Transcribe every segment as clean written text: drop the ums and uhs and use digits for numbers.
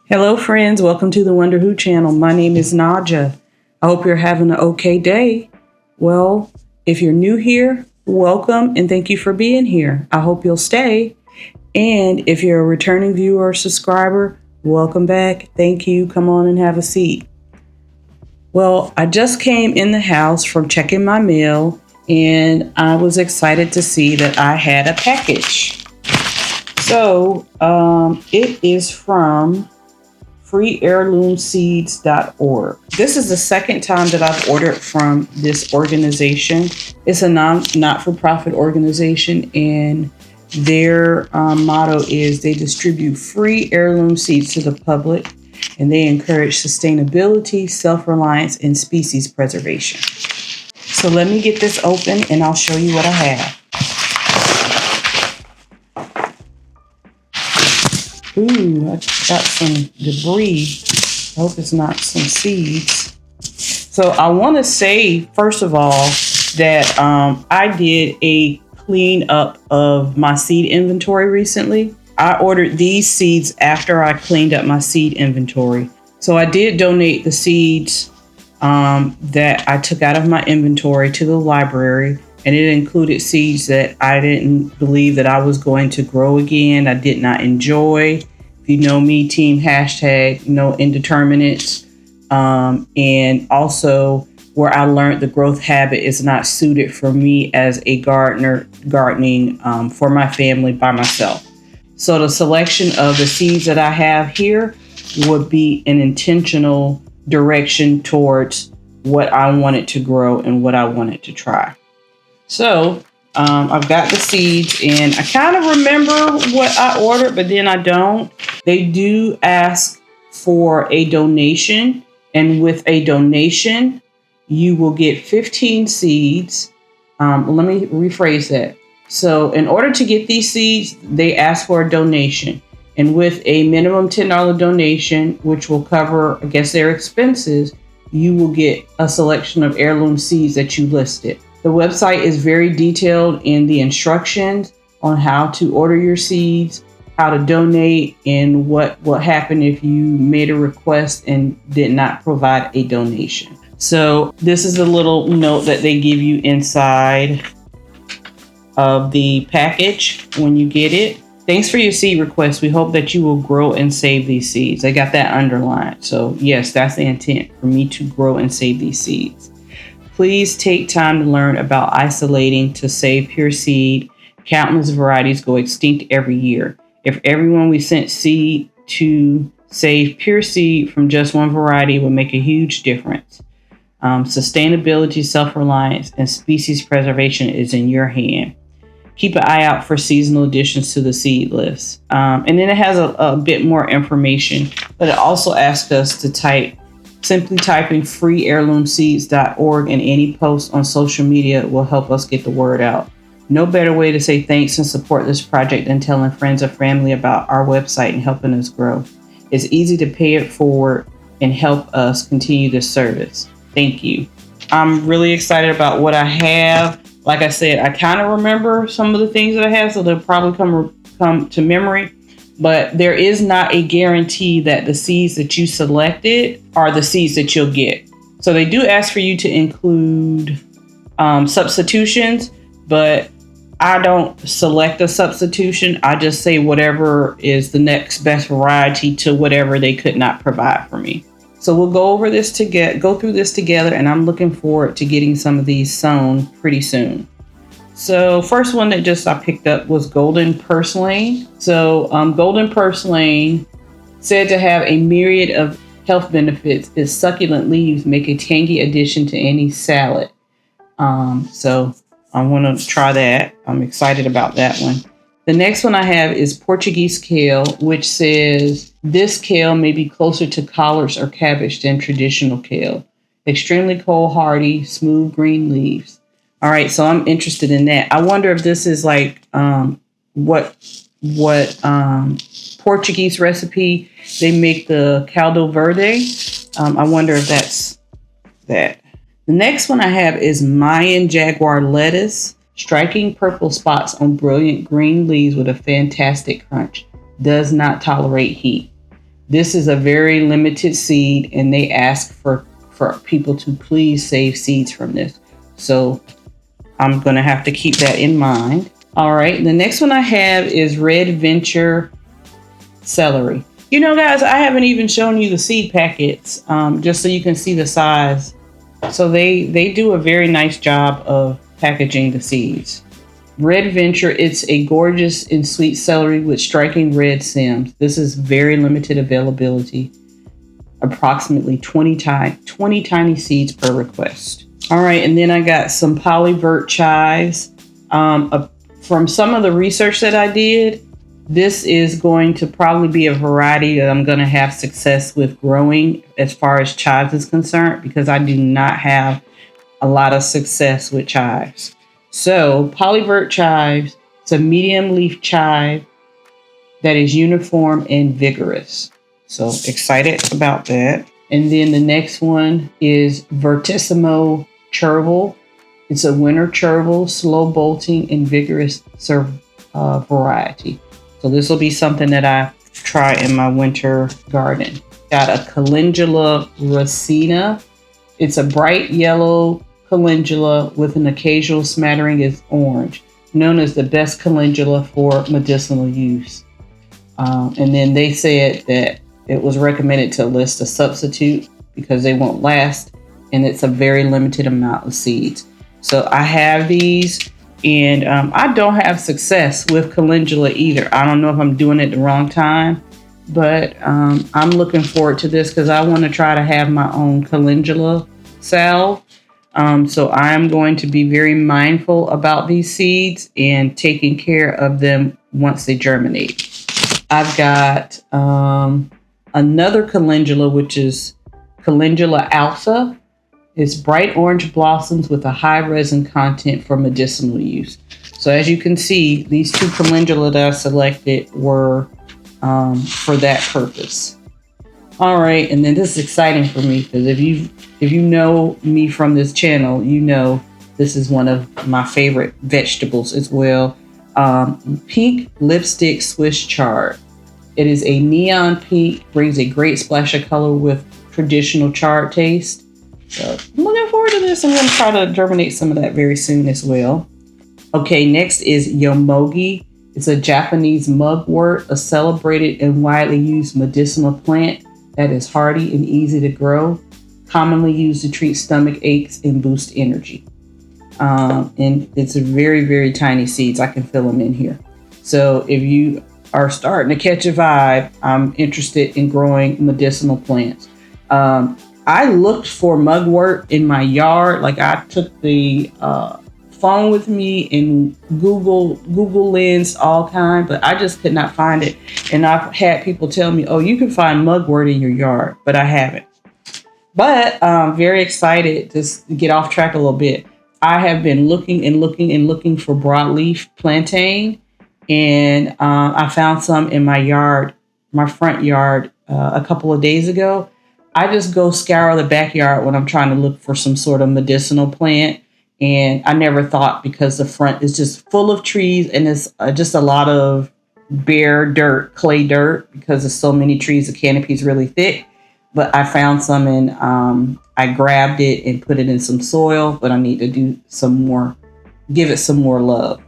Hello friends, welcome to the Wonder Who channel. My name is Naja. I hope you're having an okay day. Well, if you're new here, welcome and thank you for being here. I hope you'll stay. And if you're a returning viewer or subscriber, welcome back. Thank you. Come on and have a seat. Well, I just came in the house from checking my mail and I was excited to see that I had a package. So it is from heirloomseeds.org. This is the second time that I've ordered from this organization. It's a not-for-profit organization, and their motto is they distribute free heirloom seeds to the public, and they encourage sustainability, self-reliance, and species preservation. So let me get this open, and I'll show you what I have. Ooh, I got some debris. I hope it's not some seeds. So I want to say, first of all, that I did a clean up of my seed inventory recently. I ordered these seeds after I cleaned up my seed inventory. So I did donate the seeds that I took out of my inventory to the library. And it included seeds that I didn't believe that I was going to grow again. I did not enjoy. If you know me, team hashtag no indeterminates. And also where I learned the growth habit is not suited for me as a gardening for my family by myself. So the selection of the seeds that I have here would be an intentional direction towards what I wanted to grow and what I wanted to try. So I've got the seeds and I kind of remember what I ordered, but then I don't. They do ask for a donation, and with a donation, you will get 15 seeds. Let me rephrase that. So in order to get these seeds, they ask for a donation. And with a minimum $10 donation, which will cover, I guess, their expenses, you will get a selection of heirloom seeds that you listed. The website is very detailed in the instructions on how to order your seeds, how to donate, and what will happen if you made a request and did not provide a donation. So this is a little note that they give you inside of the package when you get it. Thanks for your seed request. We hope that you will grow and save these seeds. I got that underlined. So yes, that's the intent, for me to grow and save these seeds. Please take time to learn about isolating to save pure seed. Countless varieties go extinct every year. If everyone we sent seed to save pure seed from just one variety would make a huge difference. Sustainability, self-reliance, and species preservation is in your hand. Keep an eye out for seasonal additions to the seed list. And then it has a bit more information, but it also asks us to simply typing freeheirloomseeds.org in any post on social media will help us get the word out. No better way to say thanks and support this project than telling friends or family about our website and helping us grow. It's easy to pay it forward and help us continue this service. Thank you. I'm really excited about what I have. Like I said, I kind of remember some of the things that I have, so they'll probably come to memory. But there is not a guarantee that the seeds that you selected are the seeds that you'll get. So they do ask for you to include substitutions, but I don't select a substitution. I just say whatever is the next best variety to whatever they could not provide for me. So we'll go through this together, and I'm looking forward to getting some of these sown pretty soon. So first one that I picked up was golden purslane. So golden purslane, said to have a myriad of health benefits, its succulent leaves make a tangy addition to any salad. So I want to try that. I'm excited about that one. The next one I have is Portuguese kale, which says this kale may be closer to collards or cabbage than traditional kale. Extremely cold hardy, smooth green leaves. All right, so I'm interested in that. I wonder if this is like what Portuguese recipe they make the caldo verde. I wonder if that's that. The next one I have is Mayan jaguar lettuce. Striking purple spots on brilliant green leaves with a fantastic crunch. Does not tolerate heat. This is a very limited seed, and they ask for people to please save seeds from this. So I'm going to have to keep that in mind. All right. The next one I have is red venture celery. You know, guys, I haven't even shown you the seed packets, just so you can see the size. So they do a very nice job of packaging the seeds. Red venture, it's a gorgeous and sweet celery with striking red stems. This is very limited availability. Approximately 20 tiny seeds per request. All right, and then I got some polyvert chives. From some of the research that I did, this is going to probably be a variety that I'm going to have success with growing as far as chives is concerned, because I do not have a lot of success with chives. So polyvert chives, it's a medium leaf chive that is uniform and vigorous. So excited about that. And then the next one is vertissimo chervil. It's a winter chervil, slow bolting and vigorous variety. So this will be something that I try in my winter garden. Got a calendula racina. It's a bright yellow calendula with an occasional smattering of orange, known as the best calendula for medicinal use. And then they said that it was recommended to list a substitute because they won't last, and it's a very limited amount of seeds. So I have these, and I don't have success with calendula either. I don't know if I'm doing it the wrong time, but I'm looking forward to this because I want to try to have my own calendula salve. So I'm going to be very mindful about these seeds and taking care of them once they germinate. I've got another calendula, which is calendula alpha. It's bright orange blossoms with a high resin content for medicinal use. So as you can see, these two calendula that I selected were for that purpose. All right, and then this is exciting for me because if you know me from this channel, you know this is one of my favorite vegetables as well. Pink lipstick Swiss chard. It is a neon pink, brings a great splash of color with traditional chard taste. So I'm looking forward to this. I'm going to try to germinate some of that very soon as well. Okay, next is yomogi. It's a Japanese mugwort, a celebrated and widely used medicinal plant that is hardy and easy to grow, commonly used to treat stomach aches and boost energy. And it's a very, very tiny seeds. I can fill them in here. So if you are starting to catch a vibe, I'm interested in growing medicinal plants. I looked for mugwort in my yard. Like I took the phone with me and Google Lens, all kind, but I just could not find it. And I've had people tell me, oh, you can find mugwort in your yard, but I haven't. But I'm very excited, just to get off track a little bit. I have been looking for broadleaf plantain, and I found some in my yard, my front yard, a couple of days ago. I just go scour the backyard when I'm trying to look for some sort of medicinal plant. And I never thought, because the front is just full of trees and it's just a lot of bare dirt, clay dirt, because there's so many trees, the canopy is really thick. But I found some and I grabbed it and put it in some soil, but I need to do some more, give it some more love.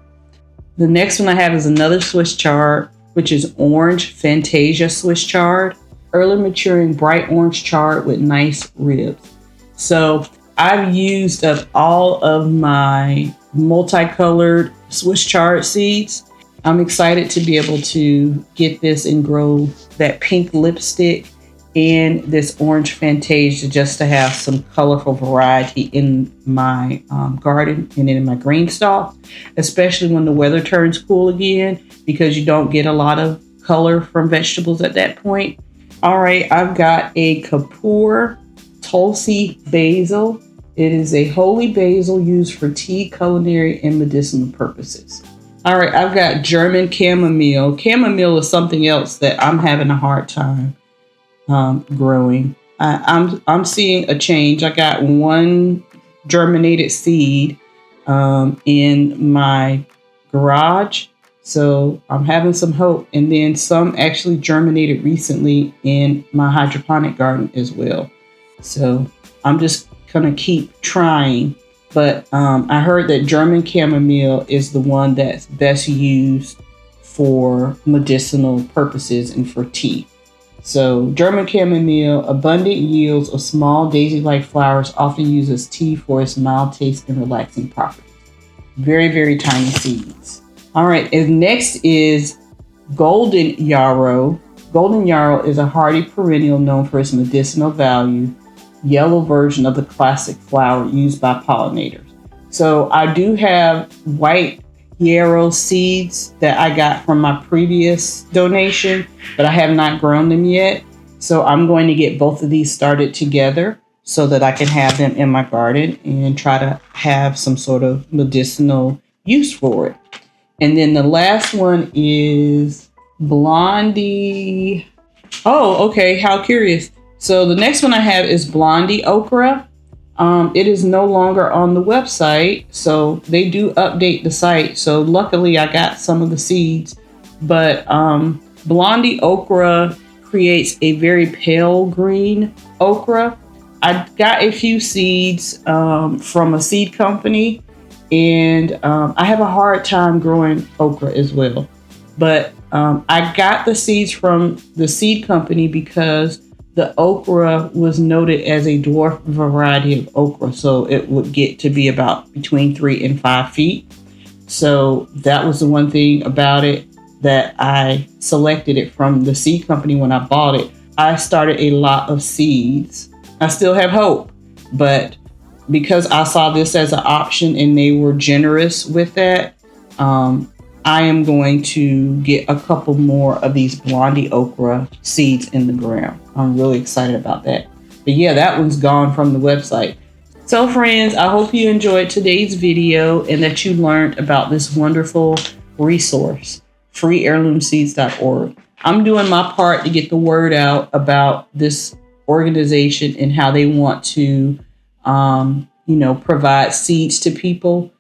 The next one I have is another Swiss chard, which is orange Fantasia Swiss chard. Early maturing bright orange chard with nice ribs. So I've used up all of my multicolored Swiss chard seeds. I'm excited to be able to get this and grow that pink lipstick and this orange Fantasia, just to have some colorful variety in my garden and in my green stalk, especially when the weather turns cool again, because you don't get a lot of color from vegetables at that point. All right, I've got a Kapoor Tulsi basil. It is a holy basil used for tea, culinary, and medicinal purposes. All right, I've got German chamomile. Chamomile is something else that I'm having a hard time growing. I'm seeing a change. I got one germinated seed in my garage. So I'm having some hope. And then some actually germinated recently in my hydroponic garden as well. So I'm just going to keep trying. But I heard that German chamomile is the one that's best used for medicinal purposes and for tea. So German chamomile, abundant yields of small daisy-like flowers, often used as tea for its mild taste and relaxing properties. Very, very tiny seeds. All right, and next is golden yarrow. Golden yarrow is a hardy perennial known for its medicinal value, yellow version of the classic flower used by pollinators. So I do have white yarrow seeds that I got from my previous donation, but I have not grown them yet. So I'm going to get both of these started together so that I can have them in my garden and try to have some sort of medicinal use for it. And then the last one is blondy. Oh, okay. How curious. So the next one I have is blondy okra. It is no longer on the website, so they do update the site. So luckily I got some of the seeds, but blondy okra creates a very pale green okra. I got a few seeds from a seed company, and I have a hard time growing okra as well. But I got the seeds from the seed company because the okra was noted as a dwarf variety of okra, so it would get to be about between 3 and 5 feet. So that was the one thing about it that I selected it from the seed company when I bought it. I started a lot of seeds. I still have hope, but because I saw this as an option and they were generous with that, I am going to get a couple more of these blondie okra seeds in the ground. I'm really excited about that. But yeah, that one's gone from the website. So friends, I hope you enjoyed today's video and that you learned about this wonderful resource, freeheirloomseeds.org. I'm doing my part to get the word out about this organization and how they want to, provide seeds to people.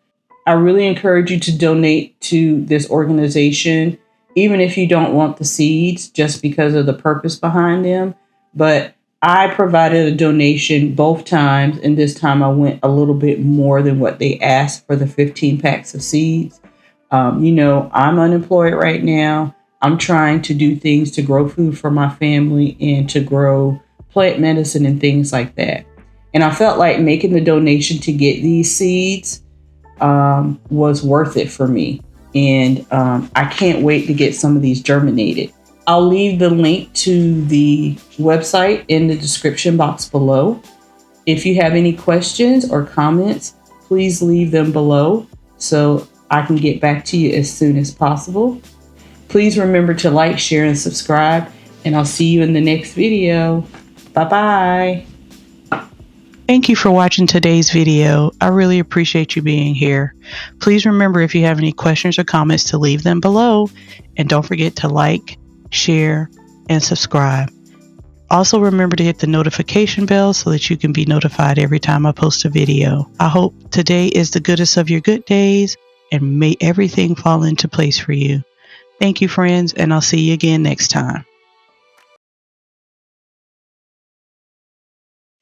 I really encourage you to donate to this organization, even if you don't want the seeds, just because of the purpose behind them. But I provided a donation both times, and this time I went a little bit more than what they asked for the 15 packs of seeds. I'm unemployed right now. I'm trying to do things to grow food for my family and to grow plant medicine and things like that. And I felt like making the donation to get these seeds was worth it for me. And I can't wait to get some of these germinated. I'll leave the link to the website in the description box below. If you have any questions or comments, please leave them below so I can get back to you as soon as possible. Please remember to like, share, and subscribe, and I'll see you in the next video. Bye-bye. Thank you for watching today's video. I really appreciate you being here. Please remember, if you have any questions or comments, to leave them below. And don't forget to like, share, and subscribe. Also remember to hit the notification bell so that you can be notified every time I post a video. I hope today is the goodest of your good days, and may everything fall into place for you. Thank you, friends, and I'll see you again next time.